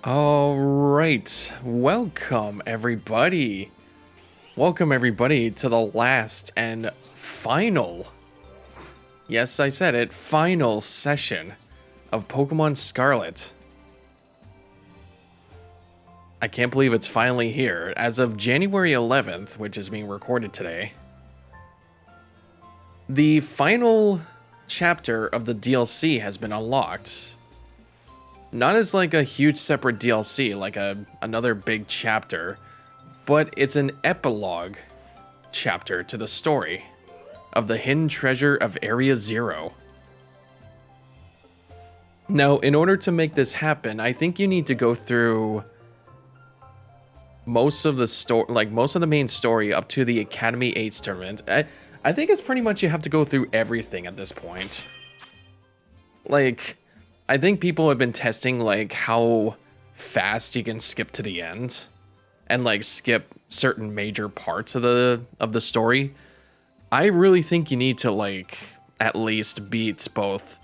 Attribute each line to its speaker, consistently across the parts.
Speaker 1: All right, welcome everybody. Welcome everybody to the last and final, yes, I said it, final session of Pokemon Scarlet. I can't believe it's finally here. As of January 11th, which is being recorded today, the final chapter of the DLC has been unlocked. Not as like a huge separate DLC, like another big chapter, but it's an epilogue chapter to the story of the hidden treasure of Area Zero. Now, in order to make this happen, I think you need to go through most of the story, like most of the main story up to the Academy 8's tournament. I think it's pretty much you have to go through everything at this point. Like, I think people have been testing like how fast you can skip to the end and like skip certain major parts of the story. I really think you need to like at least beat both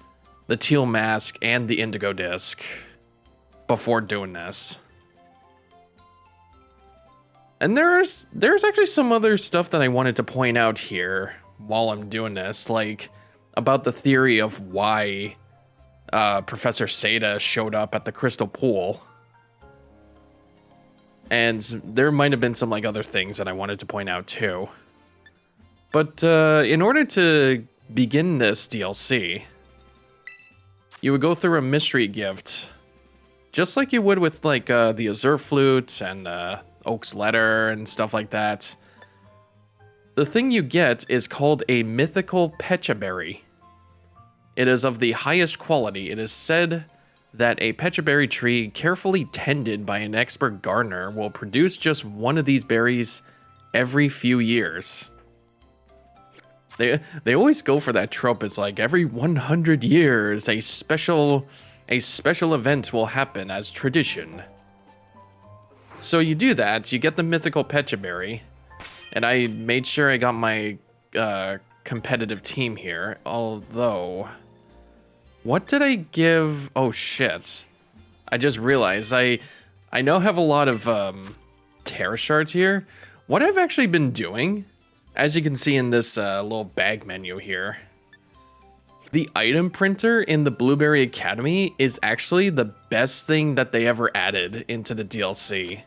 Speaker 1: the Teal Mask and the Indigo Disc before doing this. And there's actually some other stuff that I wanted to point out here while I'm doing this, like about the theory of why Professor Seda showed up at the Crystal Pool. And there might have been some like other things that I wanted to point out too. But in order to begin this DLC, you would go through a mystery gift, just like you would with like the Azure Flute and Oak's Letter and stuff like that. The thing you get is called a mythical Pecha Berry. It is of the highest quality. It is said that a Pecha Berry tree carefully tended by an expert gardener will produce just one of these berries every few years. They always go for that trope. It's like every 100 years a special event will happen as tradition. So you do that, you get the mythical Pecha Berry, and I made sure I got my competitive team here, although... What did I give? Oh shit. I just realized I now have a lot of Terra Shards here. What I've actually been doing, as you can see in this little bag menu here, the item printer in the Blueberry Academy is actually the best thing that they ever added into the DLC.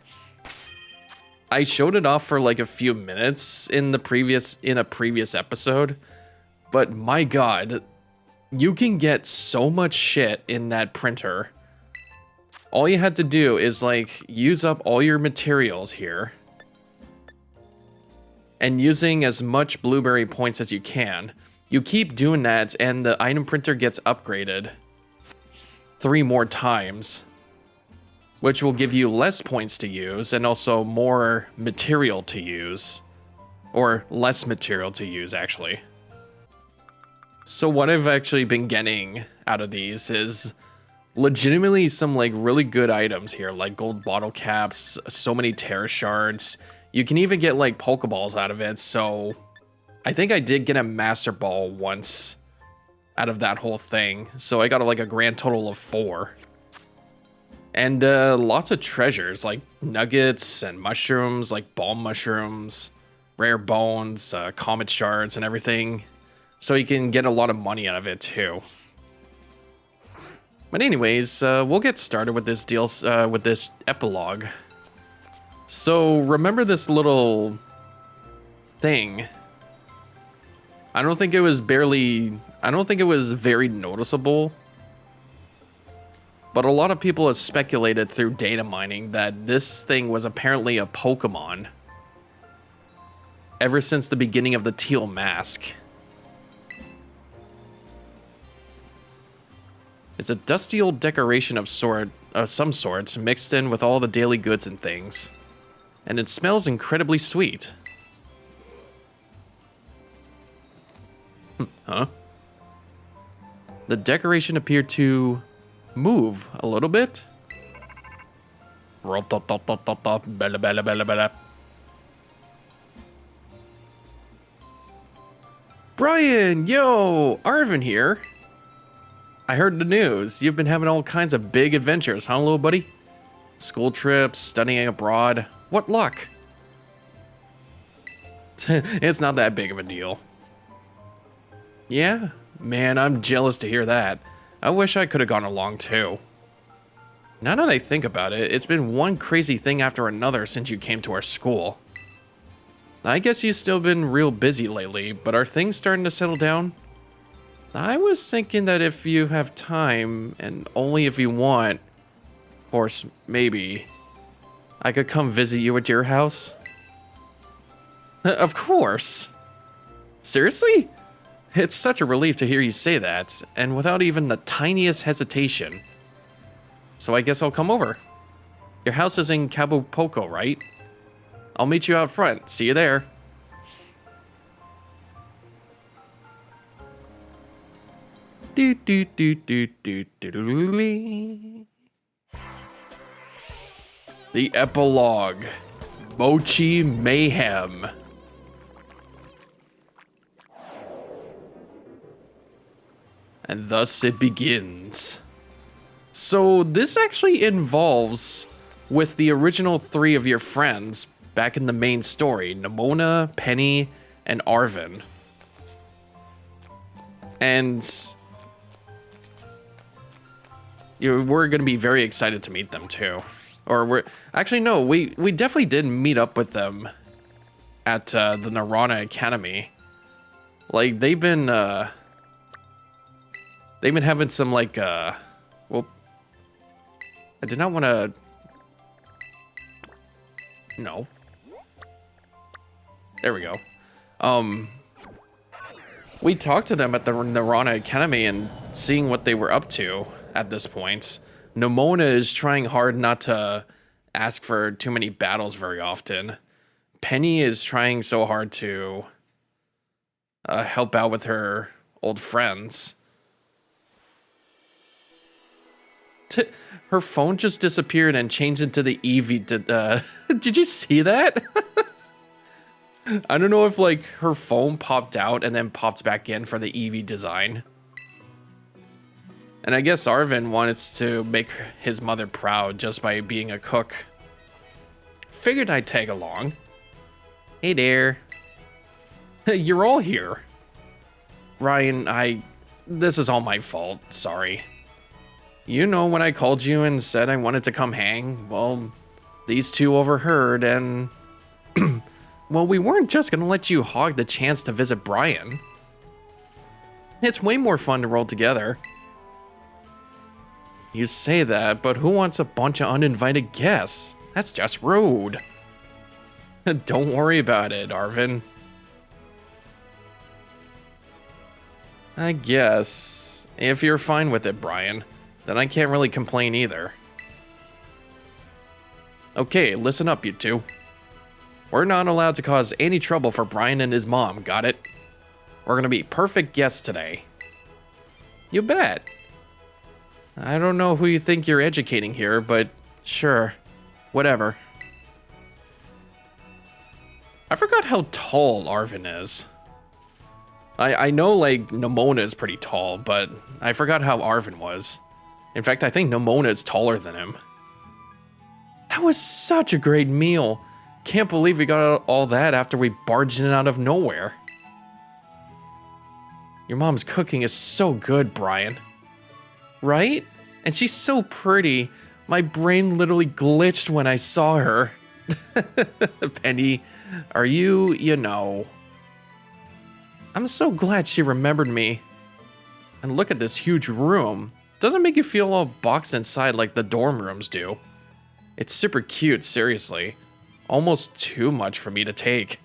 Speaker 1: I showed it off for like a few minutes in a previous episode, but my god, you can get so much shit in that printer. All you had to do is like use up all your materials here and using as much blueberry points as you can. You keep doing that and the item printer gets upgraded 3 more times, which will give you less points to use and also more material to use, or less material to use actually. So what I've actually been getting out of these is legitimately some like really good items here, like gold bottle caps, so many Terra Shards. You can even get like Pokeballs out of it, so I think I did get a Master Ball once out of that whole thing. So I got like a grand total of 4. And lots of treasures like nuggets and mushrooms, like balm mushrooms, rare bones, comet shards and everything. So you can get a lot of money out of it too. But anyways, we'll get started with this with this epilogue. So remember this little thing. I don't think it was very noticeable. But a lot of people have speculated through data mining that this thing was apparently a Pokemon ever since the beginning of the Teal Mask. It's a dusty old decoration of some sort mixed in with all the daily goods and things. And it smells incredibly sweet. Huh? The decoration appeared to move a little bit. Brian, yo, Arvin here. I heard the news. You've been having all kinds of big adventures, huh, little buddy? School trips, studying abroad. What luck? It's not that big of a deal. Yeah? Man, I'm jealous to hear that. I wish I could have gone along too. Now that I think about it, it's been one crazy thing after another since you came to our school. I guess you've still been real busy lately, but are things starting to settle down? I was thinking that if you have time, and only if you want, of course, maybe, I could come visit you at your house. Of course. Seriously? It's such a relief to hear you say that, and without even the tiniest hesitation. So I guess I'll come over. Your house is in Cabo Poco, right? I'll meet you out front. See you there. Do do do do do do do. The epilogue. Mochi Mayhem. And thus it begins. So this actually involves with the original 3 of your friends back in the main story, Nimona, Penny, and Arvin. And we're going to be very excited to meet them too. Or we're actually no, we definitely did meet up with them at the Narana Academy. Like they've been having some like well, I did not want to. No. There we go. We talked to them at the Narana Academy and seeing what they were up to at this point. Nimona is trying hard not to ask for too many battles very often. Penny is trying so hard to help out with her old friends. Her phone just disappeared and changed into the Eevee. Did you see that? I don't know if like her phone popped out and then popped back in for the Eevee design. And I guess Arvin wants to make his mother proud just by being a cook. Figured I'd tag along. Hey there. You're all here. Ryan, this is all my fault. Sorry. You know, when I called you and said I wanted to come hang, well, these two overheard and... well, we weren't just gonna let you hog the chance to visit Brian. It's way more fun to roll together. You say that, but who wants a bunch of uninvited guests? That's just rude. Don't worry about it, Arvin. I guess. If you're fine with it, Brian. Then I can't really complain either. Okay, listen up, you two. We're not allowed to cause any trouble for Brian and his mom, got it? We're gonna be perfect guests today. You bet. I don't know who you think you're educating here, but sure. Whatever. I forgot how tall Arvin is. I know, like, Nimona is pretty tall, but I forgot how Arvin was. In fact, I think Nimona is taller than him. That was such a great meal. Can't believe we got all that after we barged in out of nowhere. Your mom's cooking is so good, Brian. Right? And she's so pretty. My brain literally glitched when I saw her. Penny, are you know... I'm so glad she remembered me. And look at this huge room. Doesn't make you feel all boxed inside like the dorm rooms do. It's super cute, seriously. Almost too much for me to take.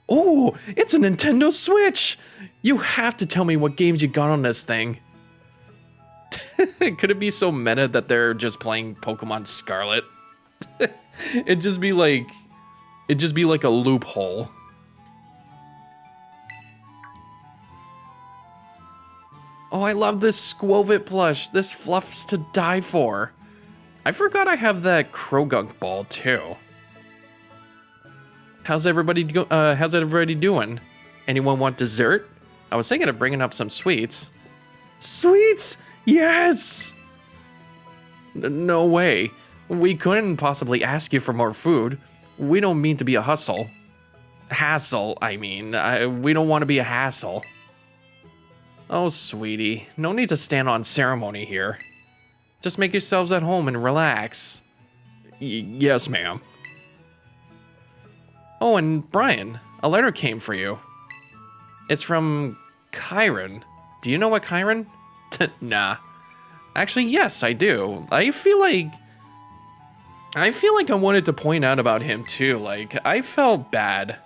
Speaker 1: Oh, it's a Nintendo Switch! You have to tell me what games you got on this thing. Could it be so meta that they're just playing Pokemon Scarlet? It'd just be like a loophole. Oh, I love this Squovit plush. This fluff's to die for. I forgot I have that Krogunk ball too. How's everybody doing? Anyone want dessert? I was thinking of bringing up some sweets. Sweets? Yes! No way. We couldn't possibly ask you for more food. We don't mean to be a hustle. Hassle, I mean. We don't want to be a hassle. Oh, sweetie. No need to stand on ceremony here. Just make yourselves at home and relax. Yes, ma'am. Oh, and Brian, a letter came for you. It's from Kyron. Do you know what Kyron? Nah. Actually, yes, I do. I feel like I wanted to point out about him too. Like, I felt bad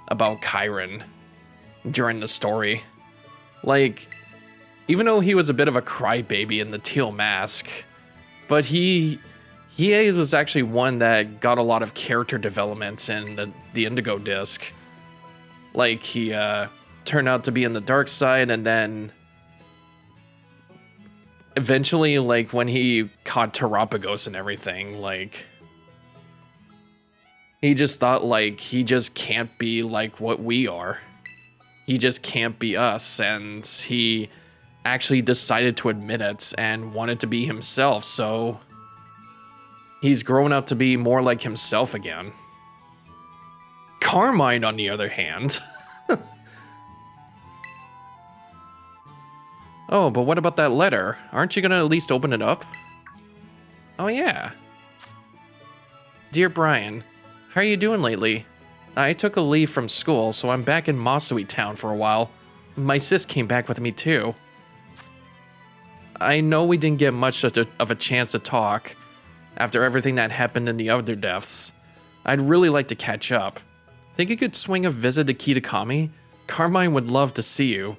Speaker 1: about Kyron during the story. Like, even though he was a bit of a crybaby in the teal mask, but he was actually one that got a lot of character development in the Indigo disc. Like, he turned out to be in the dark side, and then eventually, like, when he caught Terapagos and everything, like, he just thought, like, he just can't be like what we are. He just can't be us, and he actually decided to admit it and wanted to be himself, so he's grown up to be more like himself again. Carmine, on the other hand. Oh, but what about that letter? Aren't you gonna at least open it up? Oh yeah. Dear Brian, how are you doing lately? I took a leave from school, so I'm back in Masui Town for a while. My sis came back with me too. I know we didn't get much of a chance to talk after everything that happened in the other deaths. I'd really like to catch up. Think you could swing a visit to Kitakami? Carmine would love to see you.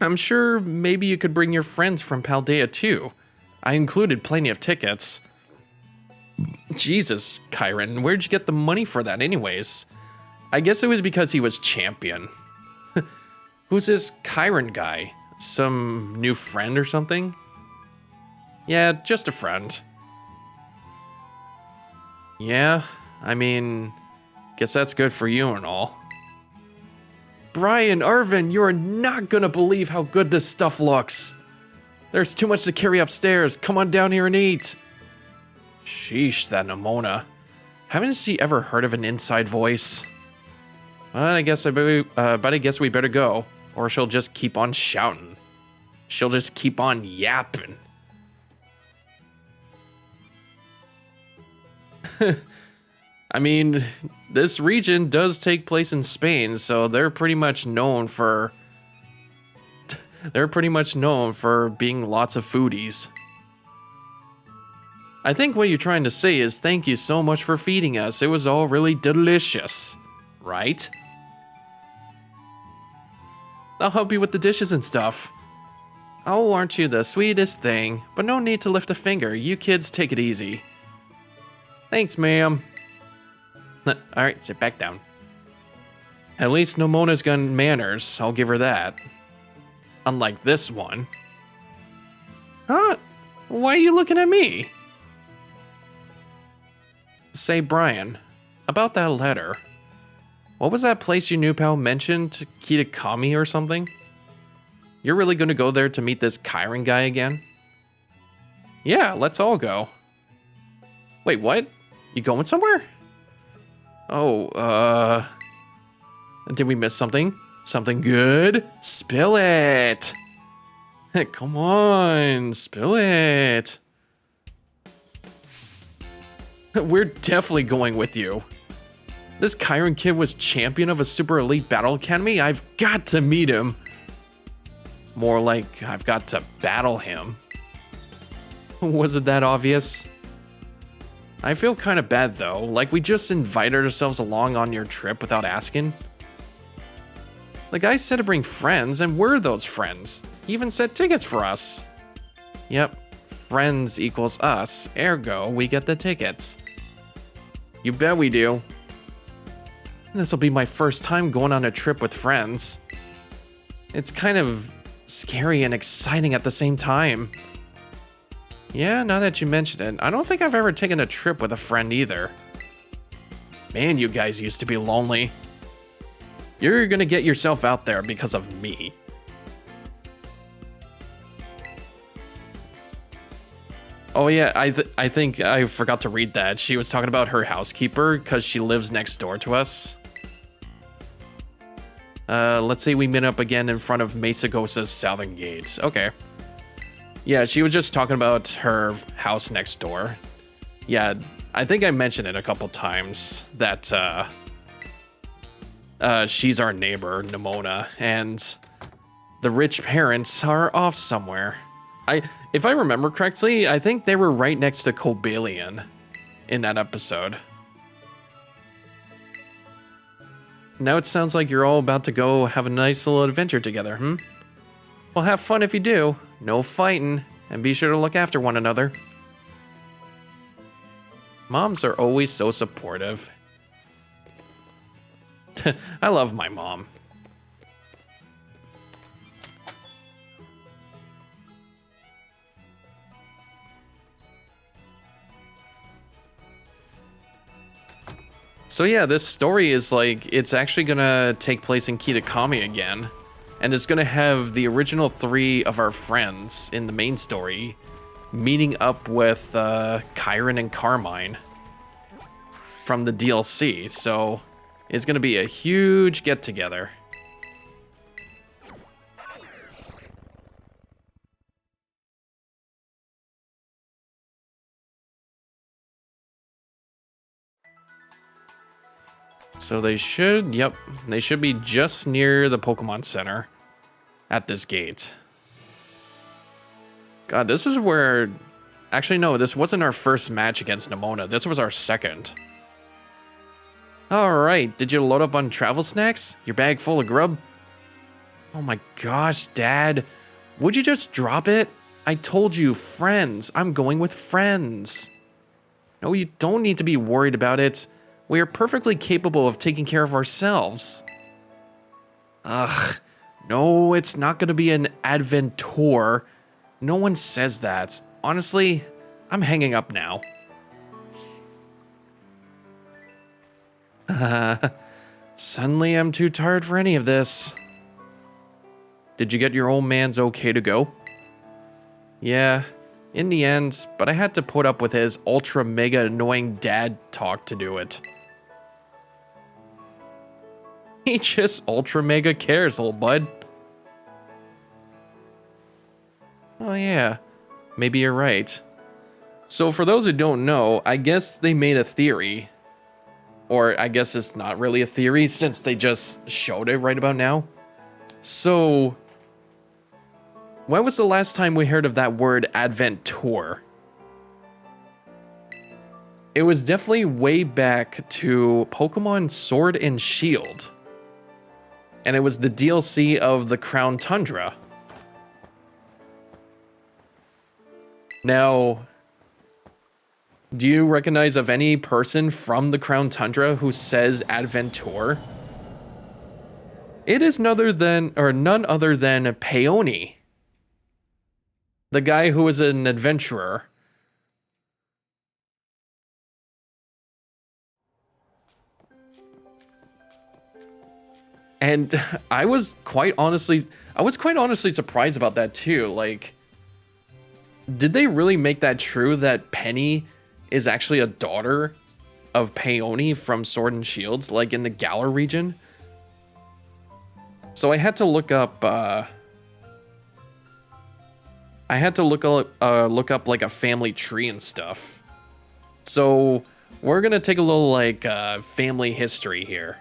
Speaker 1: I'm sure maybe you could bring your friends from Paldea too. I included plenty of tickets. Jesus, Kyron, where'd you get the money for that anyways? I guess it was because he was champion. Who's this Kyron guy? Some new friend or something? Yeah, just a friend. Yeah, I mean, guess that's good for you and all. Brian, Arvin, you're not gonna believe how good this stuff looks. There's too much to carry upstairs. Come on down here and eat. Sheesh, that Nimona. Haven't she ever heard of an inside voice? Well, I guess we better go, or she'll just keep on shouting. She'll just keep on yapping. I mean, this region does take place in Spain, so they're pretty much known for being lots of foodies. I think what you're trying to say is thank you so much for feeding us. It was all really delicious, right? I'll help you with the dishes and stuff. Oh, aren't you the sweetest thing? But no need to lift a finger. You kids take it easy. Thanks, ma'am. Alright, sit back down. At least Nomona's got manners, I'll give her that. Unlike this one. Huh? Why are you looking at me? Say, Brian, about that letter. What was that place you knew pal mentioned? Kitakami or something? You're really gonna go there to meet this Kyron guy again? Yeah, let's all go. Wait, what? You going somewhere? Oh, did we miss something? Something good? Spill it! Come on, spill it! We're definitely going with you. This Kyron kid was champion of a super elite battle academy? I've got to meet him. More like, I've got to battle him. Was it that obvious? I feel kind of bad though, like we just invited ourselves along on your trip without asking. The guy said to bring friends, and we're those friends. He even said tickets for us. Yep, friends equals us, ergo we get the tickets. You bet we do. This'll be my first time going on a trip with friends. It's kind of scary and exciting at the same time. Yeah, now that you mention it, I don't think I've ever taken a trip with a friend either. Man, you guys used to be lonely. You're gonna get yourself out there because of me. Oh yeah, I think I forgot to read that. She was talking about her housekeeper because she lives next door to us. Let's say we meet up again in front of Mesagosa's southern gates. Okay. Yeah, she was just talking about her house next door. Yeah, I think I mentioned it a couple times that she's our neighbor, Nimona, and the rich parents are off somewhere. If I remember correctly, I think they were right next to Cobalion in that episode. Now it sounds like you're all about to go have a nice little adventure together, Well, have fun if you do. No fighting, and be sure to look after one another. Moms are always so supportive. I love my mom. So yeah, this story is like, it's actually gonna take place in Kitakami again. And it's gonna have the original 3 of our friends in the main story meeting up with Kyron and Carmine from the DLC. So it's gonna be a huge get-together. So they should, yep, they should be just near the Pokemon Center at this gate. God, this is where, actually no, this wasn't our first match against Nimona. This was our second. All right, did you load up on travel snacks? Your bag full of grub? Oh my gosh, Dad, would you just drop it? I told you, friends. I'm going with friends. No, you don't need to be worried about it. We are perfectly capable of taking care of ourselves. Ugh, no, it's not gonna be an adventure. No one says that. Honestly, I'm hanging up now. Suddenly I'm too tired for any of this. Did you get your old man's okay to go? Yeah, in the end, but I had to put up with his ultra mega annoying dad talk to do it. He just ultra mega cares, old bud. Oh yeah, maybe you're right. So for those who don't know, I guess they made a theory. Or I guess it's not really a theory since they just showed it right about now. So, when was the last time we heard of that word adventure? It was definitely way back to Pokemon Sword and Shield. And it was the DLC of the Crown Tundra. Now, do you recognize of any person from the Crown Tundra who says adventure? It is none other than Peony, the guy who is an adventurer. And I was quite honestly surprised about that too. Like, did they really make that true that Penny is actually a daughter of Peony from Sword and Shields, like in the Galar region? So I had to look up look up like a family tree and stuff. So we're gonna take a little like family history here.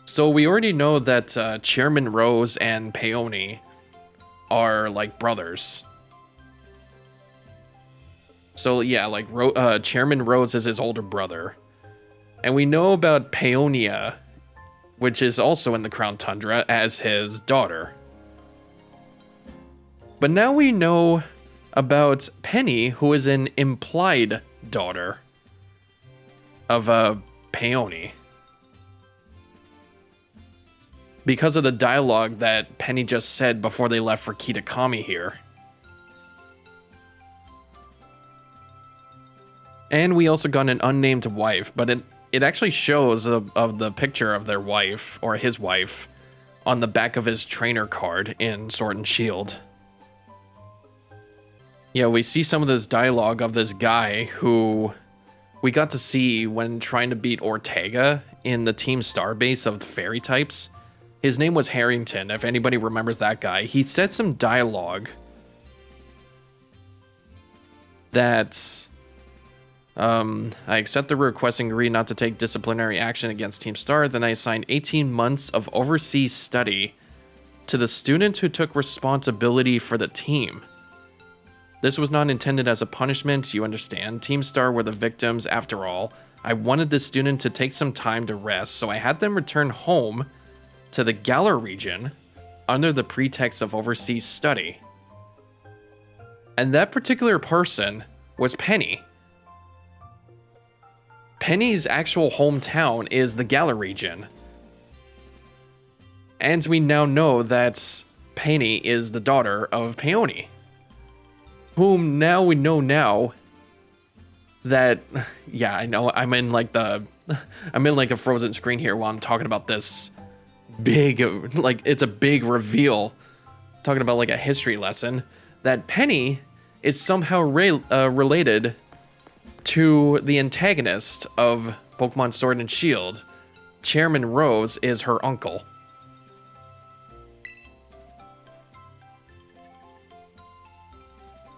Speaker 1: So we already know that Chairman Rose and Peony are like brothers. So yeah, like Chairman Rose is his older brother. And we know about Peonia, which is also in the Crown Tundra, as his daughter. But now we know about Penny, who is an implied daughter of Peony. Because of the dialogue that Penny just said before they left for Kitakami here. And we also got an unnamed wife, but it actually shows of the picture of their wife, or his wife, on the back of his trainer card in Sword and Shield. Yeah, we see some of this dialogue of this guy who we got to see when trying to beat Ortega in the Team Starbase of the fairy types. His name was Harrington, if anybody remembers that guy. He said some dialogue that I accept the request and agree not to take disciplinary action against Team Star. Then I assigned 18 months of overseas study to the student who took responsibility for the team. This was not intended as a punishment, you understand. Team Star were the victims after all. I wanted the student to take some time to rest, so I had them return home to the Galar region under the pretext of overseas study. And that particular person was Penny. Penny's actual hometown is the Galar region. And we now know that Penny is the daughter of Peony, whom now we know now that, yeah, I know I'm in like a frozen screen here while I'm talking about this big, like it's a big reveal, talking about like a history lesson, that Penny is somehow related to the antagonist of Pokemon Sword and Shield. Chairman Rose is her uncle.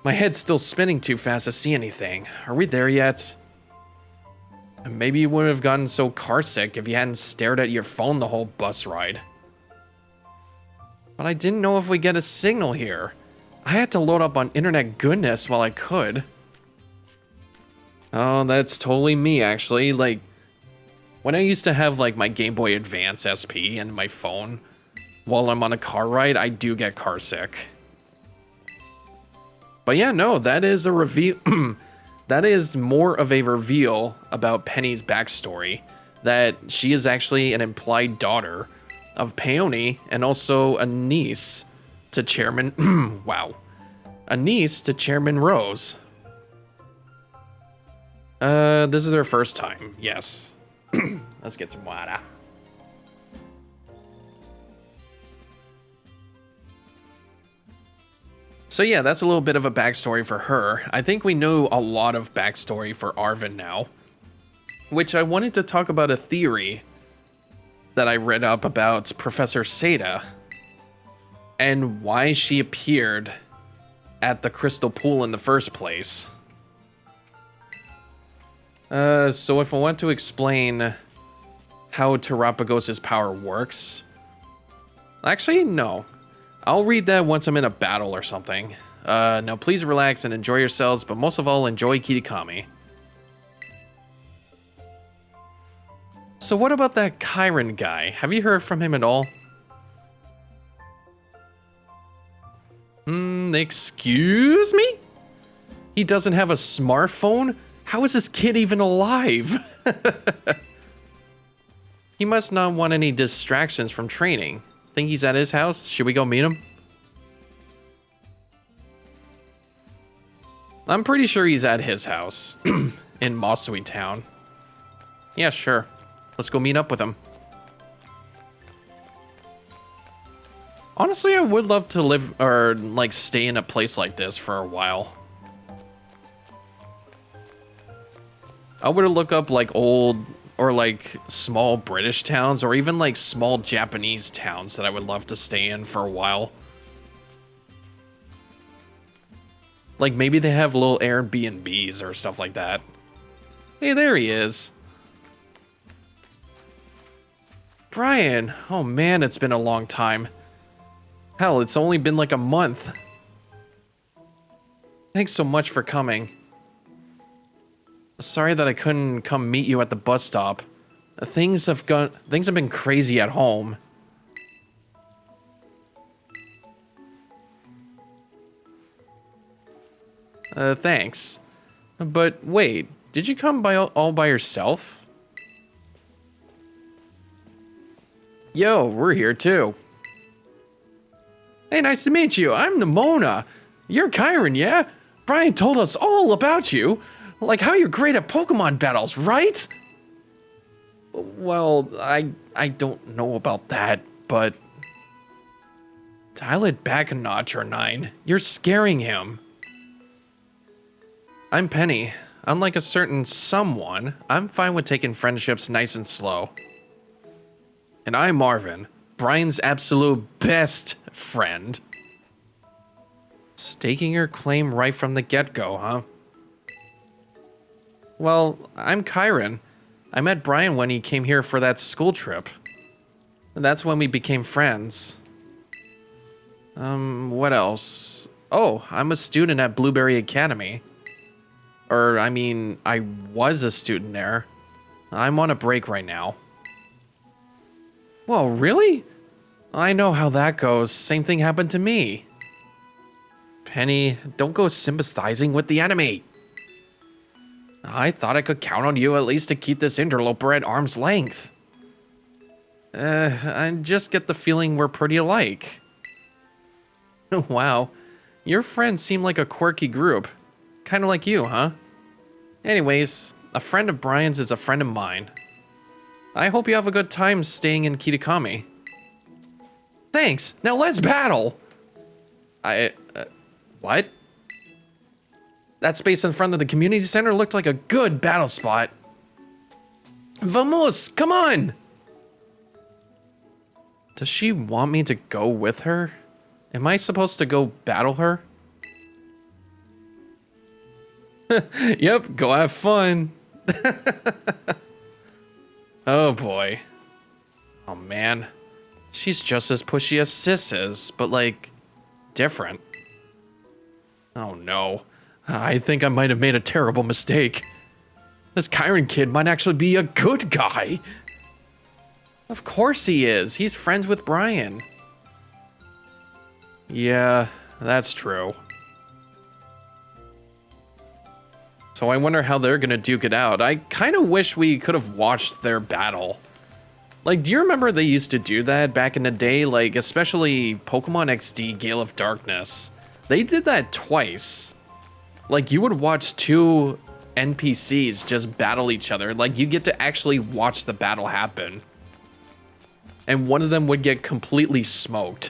Speaker 1: My head's still spinning too fast to see anything. Are we there yet? Maybe you wouldn't have gotten so carsick if you hadn't stared at your phone the whole bus ride. But I didn't know if we get a signal here. I had to load up on internet goodness while I could. Oh, that's totally me, actually. Like, when I used to have, like, my Game Boy Advance SP and my phone while I'm on a car ride, I do get carsick. But yeah, no, that is a reveal. That is more of a reveal about Penny's backstory. That she is actually an implied daughter of Peony and also a niece to Chairman. Wow. A niece to Chairman Rose. This is her first time. Yes. Let's get some water. So yeah, that's a little bit of a backstory for her. I think we know a lot of backstory for Arven now, which I wanted to talk about a theory that I read up about Professor Seda and why she appeared at the Crystal Pool in the first place. So if I want to explain how Terapagos' power works, actually, no. I'll read that once I'm in a battle or something. Now please relax and enjoy yourselves, but most of all, enjoy Kitakami. So what about that Chiron guy? Have you heard from him at all? Excuse me? He doesn't have a smartphone? How is this kid even alive? He must not want any distractions from training. Think he's at his house? Should we go meet him? I'm pretty sure he's at his house in Matsui Town. Yeah, sure. Let's go meet up with him. Honestly, I would love to live or like stay in a place like this for a while. I would look up like old or like small British towns or even like small Japanese towns that I would love to stay in for a while. Like maybe they have little Airbnbs or stuff like that. Hey, there he is. Brian, oh man, it's been a long time. Hell, it's only been like a month. Thanks so much for coming. Sorry that I couldn't come meet you at the bus stop. Things have been crazy at home. Thanks. But wait, did you come all by yourself? Yo, we're here too. Hey, nice to meet you. I'm Nimona. You're Chiron, yeah? Brian told us all about you. Like how you're great at Pokemon battles, right? Well, I don't know about that, but... Dial it back a notch or 9. You're scaring him. I'm Penny. Unlike a certain someone, I'm fine with taking friendships nice and slow. And I'm Marvin, Brian's absolute best friend. Staking your claim right from the get-go, huh? Well, I'm Kyron. I met Brian when he came here for that school trip. And that's when we became friends. What else? Oh, I'm a student at Blueberry Academy. I was a student there. I'm on a break right now. Whoa, really? I know how that goes. Same thing happened to me. Penny, don't go sympathizing with the enemy. I thought I could count on you at least to keep this interloper at arm's length. I just get the feeling we're pretty alike. Wow, your friends seem like a quirky group. Kind of like you, huh? Anyways, a friend of Brian's is a friend of mine. I hope you have a good time staying in Kitakami. Thanks, now let's battle! What? That space in front of the community center looked like a good battle spot. Vamos, come on! Does she want me to go with her? Am I supposed to go battle her? Yep, go have fun. Oh boy. Oh man. She's just as pushy as Sis is, but like, different. Oh no. I think I might have made a terrible mistake. This Kyron kid might actually be a good guy. Of course he is. He's friends with Brian. Yeah, that's true. So I wonder how they're gonna duke it out. I kind of wish we could have watched their battle. Like, do you remember they used to do that back in the day? Like, especially Pokemon XD Gale of Darkness. They did that twice. Like, you would watch two NPCs just battle each other. Like, you get to actually watch the battle happen. And one of them would get completely smoked.